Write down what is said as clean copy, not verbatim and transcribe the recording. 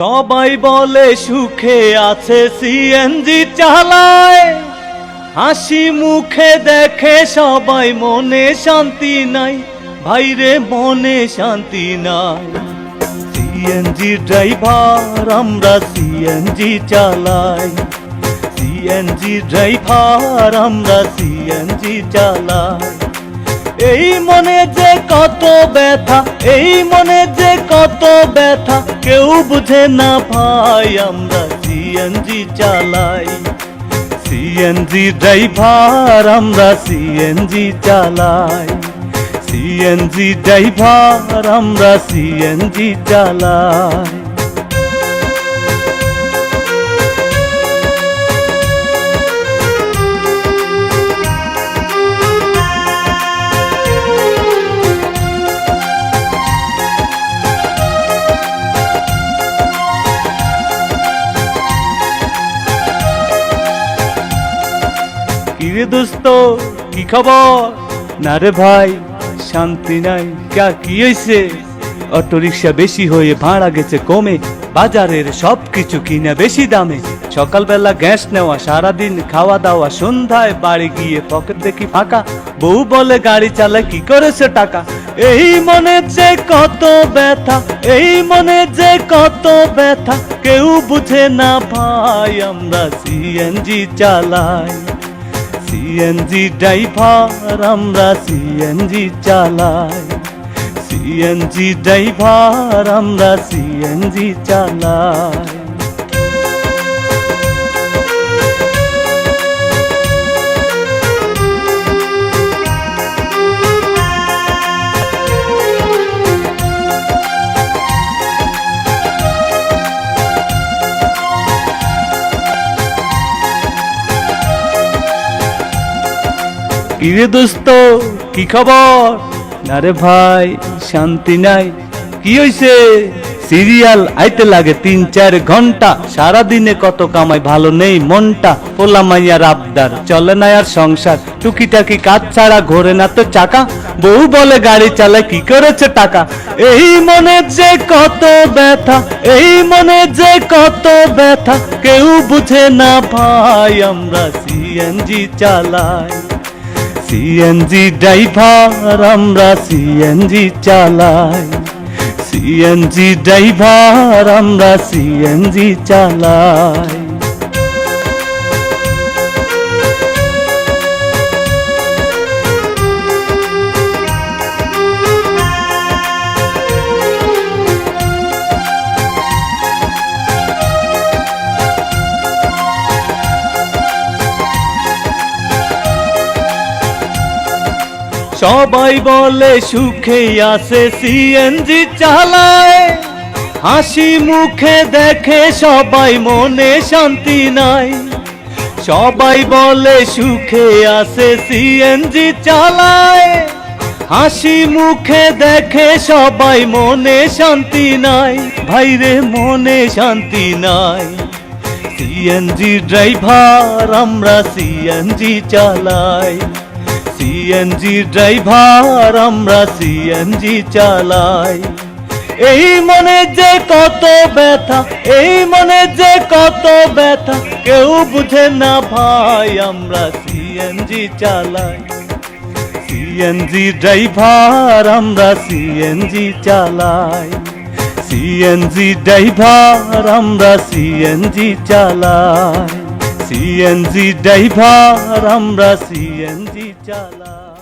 সবাই বলে সুখে আছে সিএনজি চালায়, হাসি মুখে দেখে সবাই মনে শান্তি নাই, ভাইরে মনে শান্তি নাই। সিএনজি ড্রাইভার আমরা সিএনজি চালাই, সিএনজি ড্রাইভার আমরা সিএনজি চালাই। এই মনে যে কত ব্যথা, এই মনে যে কত ব্যথা, কেউ বুঝে না ভাই আমরা সিএনজি চালাই। সিএনজি ড্রাইভার আমরা সিএনজি চালাই, সিএনজি ড্রাইভার আমরা সিএনজি চালাই। কিরে দোস্ত কি খবর? না রে ভাই শান্তি নাই। কি হয়েছে? অটোরিকশা বেশি হয়ে ভাড়া গেছে কমে, বাজারের সবকিছু কিনা বেশি দামে। সকালবেলা গ্যাস নেওয়া, সারাদিন খাওয়া দাওয়া, সন্ধ্যায় বাড়ি গিয়ে পকেট দেখি ফাঁকা। বউ বলে গাড়ি চালায় কি করেছে টাকা। এই মনে যে কত ব্যথা, এই মনে যে কত ব্যথা, কেউ বুঝে না ভাই আমরা সিএনজি চালাই। সিএনজি ড্রাইভার আমরা সিএনজি চালাই, সিএনজি ড্রাইভার আমরা সিএনজি চালাই। কিরে দোস্ত কি খবর? না রে ভাই শান্তি নাই। কি হইছে? সিরিয়াল আইতে লাগে ৩-৪ ঘন্টা, সারাদিনে কত কামাই ভালো নেই মনটা। পোলা মাইয়ার আবদার, চলে না আর সংসার, টুকিটাকি কাজ ছাড়া ঘোরে না তো চাকা। বউ বলে গাড়ি চালায় কি করেছে টাকা। এই মনে যে কত ব্যথা, এই মনে যে কত ব্যথা, কেউ বুঝে না ভাই আমরা সিএনজি চালাই। সিএনজি ড্রাইভার আমরা সিএনজি চালাই, সিএনজি ড্রাইভার আমরা সিএনজি চালাই। সবাই বলে সুখে আছে সিএনজি চালায়, হাসি মুখে দেখে সবাই মনে শান্তি নাই। সবাই বলে সুখে আছে সিএনজি চালায়, হাসি মুখে দেখে সবাই মনে শান্তি নাই, ভাইরে মনে শান্তি নাই। সিএনজি ড্রাইভার আমরা সিএনজি চালাই, সিএনজি ড্রাইভার আমরা সিএনজি চালাই। এই মনে যে কত ব্যথা, এই মনে যে কত ব্যথা, কেউ বুঝে না ভাই আমরা সিএনজি চালাই। সিএনজি ড্রাইভার আমরা সিএনজি চালাই, সিএনজি ড্রাইভার আমরা সিএনজি চালাই, সিএনজি ড্রাইভার আমরা সিএনজি চালাই।